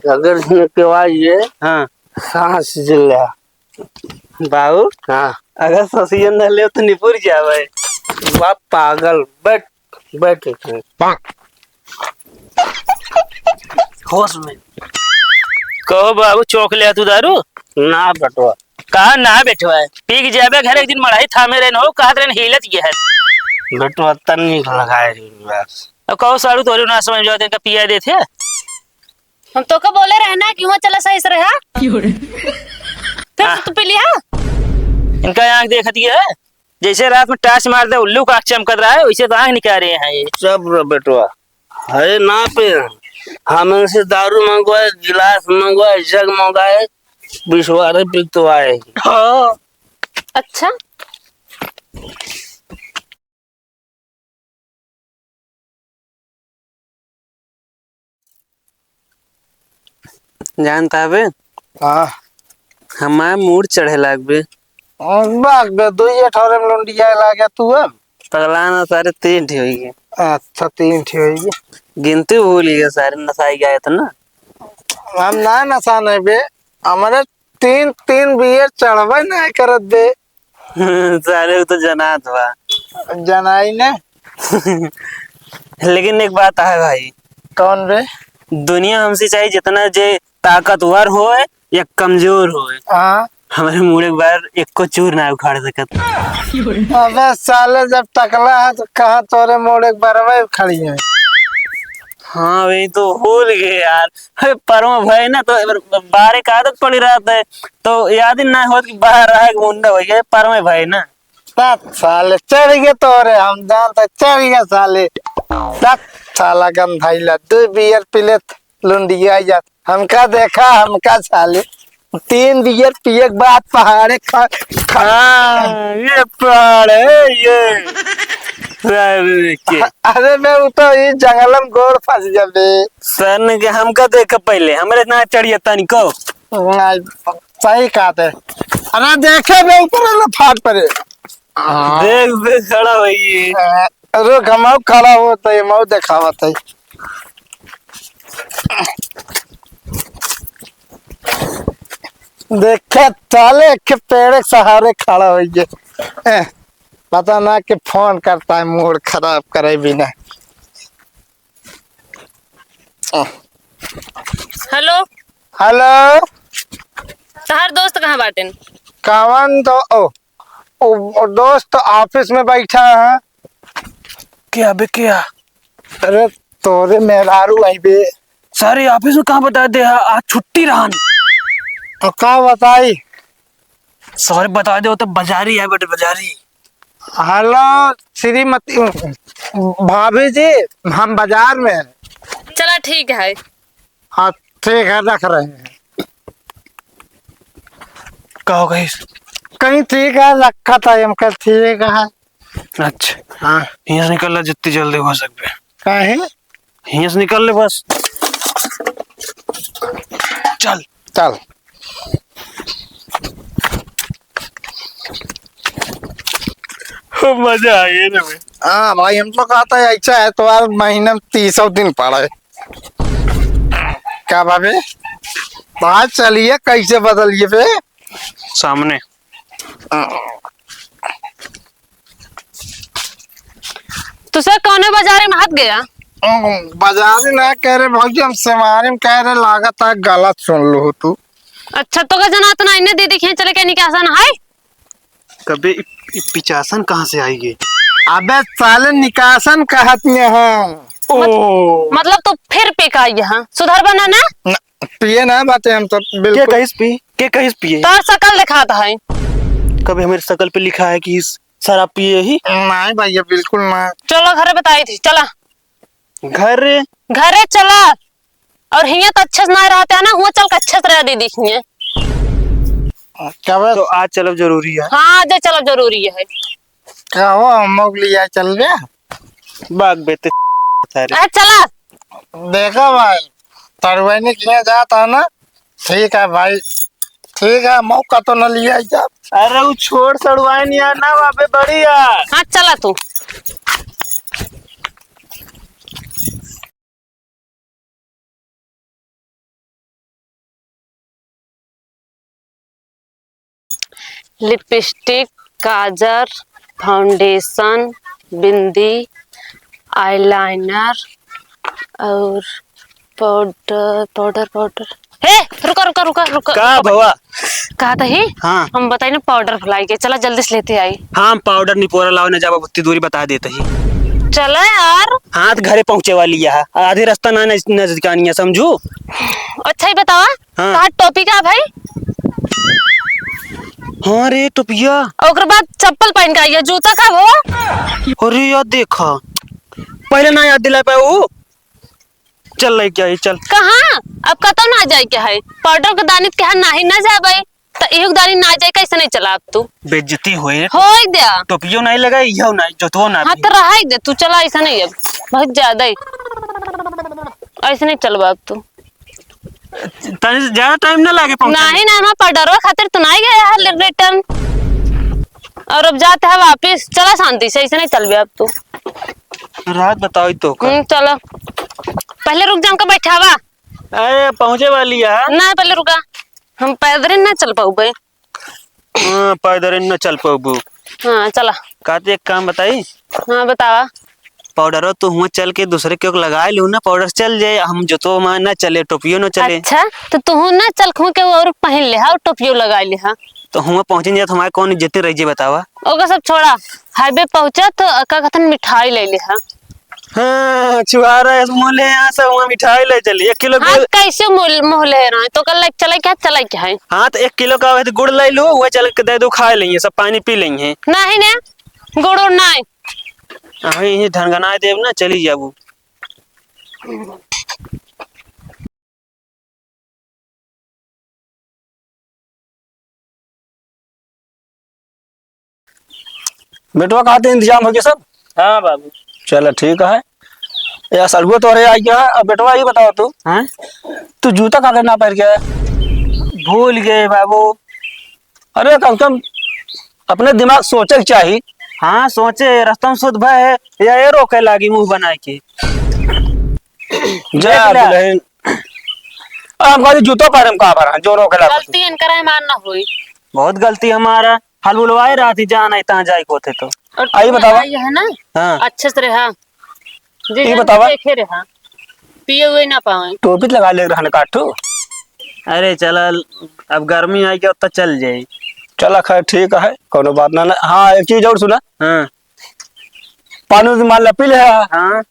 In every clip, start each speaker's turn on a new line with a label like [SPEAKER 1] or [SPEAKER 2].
[SPEAKER 1] अगर ये
[SPEAKER 2] हाँ
[SPEAKER 1] सांस जिला
[SPEAKER 2] बाबू
[SPEAKER 1] हाँ
[SPEAKER 2] अगर ससियन न ले तो निपुर जावे।
[SPEAKER 1] वाह पागल बैठ बैठ
[SPEAKER 2] होश में कहो बाबू चौक ले तू दारू
[SPEAKER 1] ना बटवा
[SPEAKER 2] कहा ना बैठवा है पी के जाबे घर एक दिन मड़ाई थामे रहन हो कहा रहन हिलत गया है
[SPEAKER 1] बटवा तन्नी लगाए बस।
[SPEAKER 2] अब कहो साड़ू तोरे ना समझ जाते इनका पिया देते
[SPEAKER 3] हम तो का बोले रहना कि वहाँ चला सही से रहा फिर तू पी लिया।
[SPEAKER 2] इनका आंख देखती है जैसे रात में टाच मार दे उल्लू का आंख चमकत रहा है वैसे तो आंख निकाल रहे हैं ये
[SPEAKER 1] सब बेटवा है ना पे हमें से दारू मंगवाए गिलास मंगवाए जग मंगाए बिछवारे पिटवाए।
[SPEAKER 2] हाँ
[SPEAKER 3] अच्छा
[SPEAKER 2] जानता बे
[SPEAKER 1] हाँ
[SPEAKER 2] हमारा मूड चढ़े लाग बे
[SPEAKER 1] बाग बे दो ये ठौरे में लुंडिया लागे तू अब
[SPEAKER 2] पगला ना सारे 3 ठी हुई गए
[SPEAKER 1] अच्छा 3 ठी होगी
[SPEAKER 2] गिनती भूल गए सारे नसाई गए थे ना
[SPEAKER 1] हम ना नशा नहीं बे हमारे 3 बियर चढ़वे नहीं करत बे
[SPEAKER 2] सारे तो जनात बा
[SPEAKER 1] जनाई ने
[SPEAKER 2] लेकिन एक बात है भाई
[SPEAKER 1] कौन बे
[SPEAKER 2] दुनिया हमसे चाहे जितना जे ताकतवर हो या कमजोर हो
[SPEAKER 1] हाँ
[SPEAKER 2] हमारे मुंह एक बार एक को चूर ना उखाड़ सकत।
[SPEAKER 1] अबे साले जब टकला है तो कहाँ तोरे मोड़ एक बार में खड़ी है।
[SPEAKER 2] हाँ वही तो भूल गए यार परमा भाई ना तो बाहर एक आदत पड़ी रहता है तो याद ही ना हो कि बाहर रहा मुंडा हो गया परमा भाई ना
[SPEAKER 1] साले चढ़ गए तोरे हम जानते चढ़ गए साले साला गंधाई ला 2 बियर पिले लुंडिया जा हमका देखा हमका साले 3 बियर पिए के बाद पहाड़े
[SPEAKER 2] ये पहाड़ है ये
[SPEAKER 1] अरे मैं तो ये जंगल में गोड़ फंस जाबे
[SPEAKER 2] सन के हमका देख पहले हमरे ना चढ़िया तनी को
[SPEAKER 1] सही कहते अरे देखे मैं ऊपर ना फाट पड़े
[SPEAKER 2] देख देख खड़ा हुई
[SPEAKER 1] अरे घमाओ खड़ा होता है मऊ देखावत है देखे चाले के पेड़ के सहारे खड़ा हो गए पता ना कि फोन करता है मूड खराब करे बिना।
[SPEAKER 3] हेलो
[SPEAKER 1] हेलो
[SPEAKER 3] तहार दोस्त कहाँ बाटेन
[SPEAKER 1] कवन तो ओ दोस्त ऑफिस में बैठा है
[SPEAKER 2] क्या बे क्या
[SPEAKER 1] अरे तोरे मेहरारू आई बे
[SPEAKER 2] सारे ऑफिस में कहाँ बता दे आज छुट्टी रहा
[SPEAKER 1] का बताई
[SPEAKER 2] सॉरी बता दे वो तो बाजारी है बट बाजारी।
[SPEAKER 1] हेलो श्रीमती भाभी जी हम बाजार में हैं।
[SPEAKER 3] चला ठीक है
[SPEAKER 1] हाँ ठीक है रख रहे हैं
[SPEAKER 2] कहो गई
[SPEAKER 1] कहीं ठीक है रखा था हम कल ठीक है।
[SPEAKER 2] अच्छा
[SPEAKER 1] हाँ
[SPEAKER 2] यहाँ से निकल ला जितनी जल्दी हो सकते
[SPEAKER 1] कहीं
[SPEAKER 2] यहाँ से निकल ले बस चल
[SPEAKER 1] चल
[SPEAKER 2] मजा आ गया ना
[SPEAKER 1] हाँ भाई हम तो कहता है ऐसा है तो यार महीने में 300 दिन पड़ा है क्या भाभी बात चलिए कैसे बदलिए पे
[SPEAKER 2] सामने
[SPEAKER 3] तुझे कौन बाजारे में हाथ गया
[SPEAKER 1] बाजार ना कह रहे भाई हम सेमारी में कह रहे लागत है गलत सुन लो तू।
[SPEAKER 3] अच्छा तो का जना तो ना इन्हें दीदी खेल चले के निकासन है
[SPEAKER 2] कभी पिचासन कहाँ से आएगी
[SPEAKER 1] अबे साले निकासन कहती है
[SPEAKER 3] मतलब तो फिर पे का यहाँ सुधर बना ना
[SPEAKER 1] पिए ना बातें हम तो बिल्कुल
[SPEAKER 2] के कहिस पिए
[SPEAKER 3] तार शकल दिखाता है
[SPEAKER 2] कभी हमारे शकल पे लिखा है कि शराब पिए ही
[SPEAKER 1] नहीं भैया बिल्कुल ना।
[SPEAKER 3] चलो घरे बताई थी चला
[SPEAKER 2] घर
[SPEAKER 3] घरे चला और हिया तो अच्छे से ना रहते है ना हुआ चल के अच्छे से रह दीदी हिया
[SPEAKER 1] क्या
[SPEAKER 2] तो आज चलो जरूरी है
[SPEAKER 3] हाँ आज चलो जरूरी है
[SPEAKER 1] क्या हो हम लिया चल गया
[SPEAKER 2] बाग बेते सारे
[SPEAKER 3] चला
[SPEAKER 1] देखो भाई तड़वैनी किया जाता है ना ठीक है भाई ठीक है मौका तो न लिया जा।
[SPEAKER 2] अरे वो छोड़ सड़वाए नहीं यार ना वहाँ पे बढ़िया
[SPEAKER 3] हाँ चला तू लिपस्टिक, काजर, फाउंडेशन, बिंदी, आईलाइनर और पाउडर पाउडर पाउडर। हे रुका रुका रुका रुका
[SPEAKER 2] का भवा?
[SPEAKER 3] कहा था ही?
[SPEAKER 2] हाँ
[SPEAKER 3] हम बताए ना पाउडर भुलाई के, चला जल्दी से लेते आई।
[SPEAKER 2] हाँ पाउडर निपोरा लाओ न, जाओ उतनी दूरी बता देते ही।
[SPEAKER 3] चला यार।
[SPEAKER 2] हाँ तो घरे पहुंचे वाली है, आधे रास्ता ना नजदीकानी है, समझू।
[SPEAKER 3] अच्छा ही बतावा।
[SPEAKER 2] हाँ।
[SPEAKER 3] कहा टोपी का भाई?
[SPEAKER 2] हाँ रे टोपिया।
[SPEAKER 3] और बाद चप्पल पहन के आई है, जूता का वो?
[SPEAKER 2] अरे यार देखा, पहले ना याद दिला पाए वो। चल ले क्या चल।
[SPEAKER 3] कहाँ? अब कतो ना जाए क्या है? पाउडर के दानित के ना ही ना जाए भाई, तो एक दानी ना जाए कैसे नहीं चला अब तू?
[SPEAKER 2] बेइज्जती होए।
[SPEAKER 3] होई दिया।
[SPEAKER 2] टोपियो नहीं लगा, यह नहीं जोतो ना।
[SPEAKER 3] हाँ तो रहा ही दे, तू चला ऐसा नहीं, अब बहुत ज्यादा ही ऐसे नहीं चलवा अब तू।
[SPEAKER 2] तने से ज्यादा टाइम ना लागे पहुंचने।
[SPEAKER 3] नहीं ना ना पाउडर खातिर तो नहीं गया है रिटर्न, और अब जाते हैं वापिस। चला शांति से, ऐसे नहीं चल अब तू।
[SPEAKER 2] रात बताओ तो का।
[SPEAKER 3] चलो पहले रुक जा, बैठा हुआ।
[SPEAKER 2] अरे पहुंचे वाली है
[SPEAKER 3] ना पहले रुका, हम पैदल ना चल पाऊ भाई।
[SPEAKER 2] हाँ पैदल न चल पाबू।
[SPEAKER 3] हाँ चला।
[SPEAKER 2] कहते एक काम बताई।
[SPEAKER 3] हाँ बतावा।
[SPEAKER 2] पाउडर तो हुआ चल के दूसरे के लगा लू ना, पाउडर चल जाए, हम जो तो वहां ना चले, टोपियो न चले।
[SPEAKER 3] अच्छा तो तू ना चल खू के और पहन ले हा, और टोपियो लगा ले हा।
[SPEAKER 2] तो हुआ पहुंचे जाए तो हमारे कौन इज्जत रही बतावा।
[SPEAKER 3] ओका सब छोड़ा, हाईवे पहुंचा तो का कथन मिठाई ले ले हा।
[SPEAKER 2] हाँ छुआरा मोले यहाँ से वहाँ मिठाई ले चली 1 किलो।
[SPEAKER 3] हाँ कैसे मुँह ले रहा है तो कल चला क्या है?
[SPEAKER 2] हाँ तो 1 किलो का गुड़ ले लो, वो चल के दे दो, खा लेंगे सब, पानी पी लेंगे।
[SPEAKER 3] नहीं ने गुड़ नहीं।
[SPEAKER 2] हाँ ये ढंगना देव ना, चली जाबू।
[SPEAKER 1] बेटवा खाते इंतजाम हो गया सब?
[SPEAKER 2] हाँ बाबू।
[SPEAKER 1] चलो ठीक है यार, सड़गो तो आई गया है। अब बेटवा ये बताओ तू,
[SPEAKER 2] हाँ
[SPEAKER 1] तू जूता खाते ना पहन गया?
[SPEAKER 2] भूल गए बाबू।
[SPEAKER 1] अरे कम से कम अपने दिमाग सोचे चाहिए।
[SPEAKER 2] हाँ सोचे रास्ता में शुद्ध भाई है या ये रोके लागी मुंह बना के।
[SPEAKER 1] जा दुल्हन, हम खाली जूतो पहन कहाँ पर जो रोके लगा।
[SPEAKER 3] गलती इनकर है, मानना हुई।
[SPEAKER 2] बहुत गलती हमारा, हल बुलवाए रहा थी जहाँ नहीं तहाँ जाए को थे तो।
[SPEAKER 3] और
[SPEAKER 1] आई बतावा।
[SPEAKER 3] ये है ना।
[SPEAKER 2] हाँ
[SPEAKER 3] अच्छे से रहा,
[SPEAKER 1] ये बतावा।
[SPEAKER 3] देखे रहा, पिए हुए ना पाए।
[SPEAKER 1] टोपी लगा ले रहने काटू।
[SPEAKER 2] अरे चल, अब गर्मी आई गया तो चल जाए।
[SPEAKER 1] चला खैर ठीक है, कोनो बात ना। हाँ एक चीज और सुना,
[SPEAKER 2] हाँ
[SPEAKER 1] पानी मान ला पी ले।
[SPEAKER 2] हाँ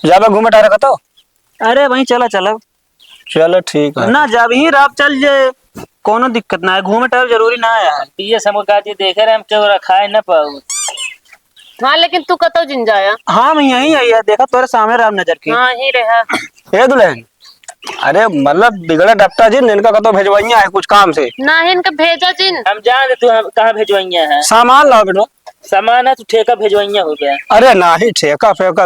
[SPEAKER 1] जाबे घूमे टारे तो।
[SPEAKER 2] अरे वहीं चला चलो।
[SPEAKER 1] चलो ठीक है
[SPEAKER 2] ना जब ही रात चल जाए, कोनो दिक्कत ना है, घूमे टाइम जरूरी ना है।
[SPEAKER 4] ये समझ देखे रहे हम क्यों रखा है ना पाऊ।
[SPEAKER 3] हाँ लेकिन तू कतो जिन जाया?
[SPEAKER 2] हाँ मैं यहीं आई है, देखा तोरे सामने राम नजर की।
[SPEAKER 3] हाँ ही रहा।
[SPEAKER 1] ए दुल्हन, अरे मतलब बिगड़े डॉक्टर जी इनका कतो भेजवाइया है कुछ काम से।
[SPEAKER 3] ना ही इनका भेजा जिन।
[SPEAKER 4] हम जान दे तू हम कहाँ भेजवाइया है।
[SPEAKER 1] सामान लाओ बेटो।
[SPEAKER 4] सामान है तू ठेका भेजवाइया हो गया।
[SPEAKER 1] अरे ना ही ठेका फेका।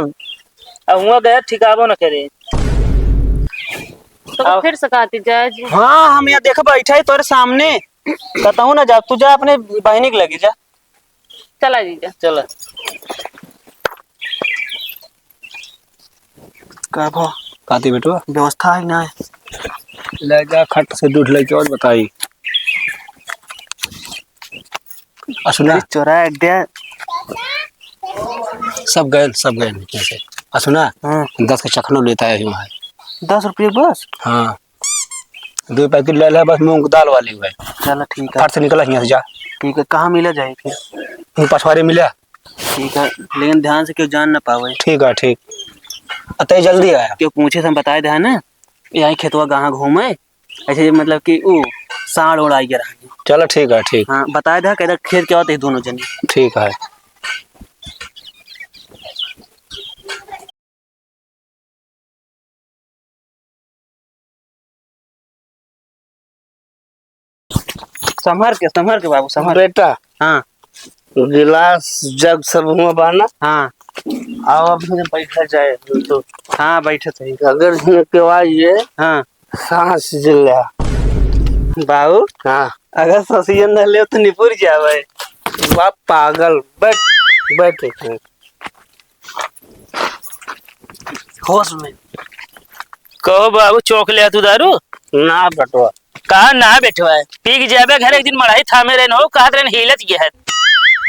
[SPEAKER 4] अब हुआ गया ठिकाबो न करे।
[SPEAKER 3] तो फिर सकाती जाए जी।
[SPEAKER 2] हाँ हम यहाँ देखा बैठा है तोरे सामने, कहता ना जा, तू जा अपने बहनी के लगी जा।
[SPEAKER 3] चला जीजा।
[SPEAKER 4] चलो
[SPEAKER 1] काती बेटो
[SPEAKER 2] व्यवस्था है ना,
[SPEAKER 1] ले जा खट से दूध लेके और बताई। सुना
[SPEAKER 2] चौराहा अड्डा
[SPEAKER 1] सब गए नीचे से। सुना
[SPEAKER 2] हाँ
[SPEAKER 1] 10 का चखनो लेता है वहाँ।
[SPEAKER 2] 10 रुपये बस।
[SPEAKER 1] हाँ 2 पैकेट ले ले बस, मूंग दाल वाली हुए।
[SPEAKER 2] चलो ठीक है।
[SPEAKER 1] फट से निकला यहाँ से जा।
[SPEAKER 2] ठीक है, कहाँ मिला जाए फिर?
[SPEAKER 1] पछवाड़े मिला।
[SPEAKER 2] ठीक है लेकिन ध्यान से क्यों जान ना पावे।
[SPEAKER 1] ठीक है ठीक, अतः जल्दी आया।
[SPEAKER 2] क्यों पूछे हम बताए थे ना, यही खेतवा कहाँ घूमे ऐसे, मतलब कि वो साढ़ उड़ आई रहा।
[SPEAKER 1] चलो ठीक है ठीक।
[SPEAKER 2] हाँ बताए थे कहते खेत क्या होते दोनों जने।
[SPEAKER 1] ठीक है
[SPEAKER 2] संभर के बाबू संभर।
[SPEAKER 1] बेटा
[SPEAKER 2] हाँ
[SPEAKER 1] गिलास जग सब हुआ बाना।
[SPEAKER 2] हाँ
[SPEAKER 1] आओ अपने बैठा जाए तो।
[SPEAKER 2] हाँ बैठे थे।
[SPEAKER 1] अगर ये
[SPEAKER 2] हाँ
[SPEAKER 1] सांस जिला
[SPEAKER 2] बाबू,
[SPEAKER 1] हाँ
[SPEAKER 2] अगर ससियन न ले तो निपुर जावे।
[SPEAKER 1] बाप पागल। बैठ
[SPEAKER 2] होश में
[SPEAKER 4] कहो बाबू चौक ले तू दारू।
[SPEAKER 1] ना बटवा
[SPEAKER 4] कहा ना बेटवा पी के जाबे घर एक दिन मड़ाई थामे रहे हो कहा रहन हिलत गया है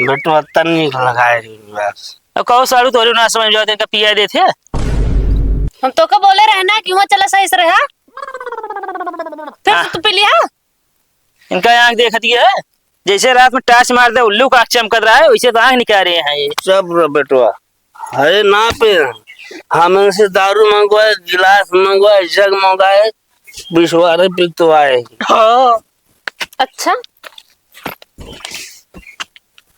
[SPEAKER 2] बेटवा तन्नी लगाए बस।
[SPEAKER 4] अब कहो साड़ू तोरे ना समझ जाओ का पिया देते
[SPEAKER 3] हम तो को बोले रहे ना कि वहाँ चला सही से रहा फिर तू पी लिया।
[SPEAKER 4] इनका आंख देखत गया है जैसे रात में टाच मार दे उल्लू का आंख चमकत रहा है वैसे तो आंख निकाल रहे हैं ये
[SPEAKER 2] सब रे बेटवा है ना पे हम इनसे दारू मंगवाए गिलास मंगवाए जग मंगवाए विश्वारे पिघतवाए।
[SPEAKER 3] अच्छा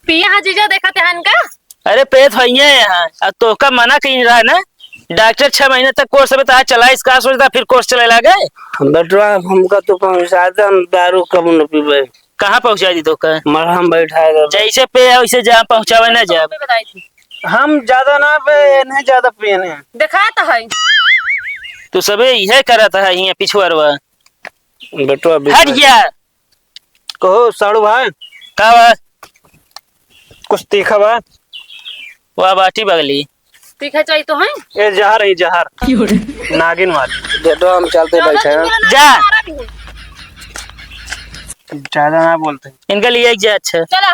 [SPEAKER 3] पिया हाँ जीजा देखा थे इनका।
[SPEAKER 4] अरे पेट भैया यहाँ अब तो का मना कहीं रहा है ना डॉक्टर 6 महीने तक कोर्स में तो चला इसका सोचता फिर कोर्स चले लगे
[SPEAKER 2] बेटवा हमका तो पहुंचा दे हम दारू कब न पीबे।
[SPEAKER 4] कहाँ पहुंचा दी तो का
[SPEAKER 2] मरहम बैठाए दे
[SPEAKER 4] जैसे पे वैसे जहाँ पहुंचावे ना जब
[SPEAKER 3] बताई थी
[SPEAKER 2] हम ज्यादा ना पे नहीं ज्यादा पियने
[SPEAKER 3] देखा तो है।
[SPEAKER 4] तू सबे यह करत है यहाँ पिछुआरवा
[SPEAKER 2] बेटवा
[SPEAKER 4] हट गया
[SPEAKER 2] कहो साड़ू भाई
[SPEAKER 4] का बात
[SPEAKER 2] कुछ तीखा बा
[SPEAKER 4] वह बाटी बगली
[SPEAKER 3] तीखा चाहिए तो है
[SPEAKER 2] ये जहर है जहर नागिन वाली बेटवा हम चलते बैठे हैं
[SPEAKER 4] जा
[SPEAKER 2] ज्यादा ना बोलते
[SPEAKER 4] इनका लिए जा अच्छा
[SPEAKER 3] चला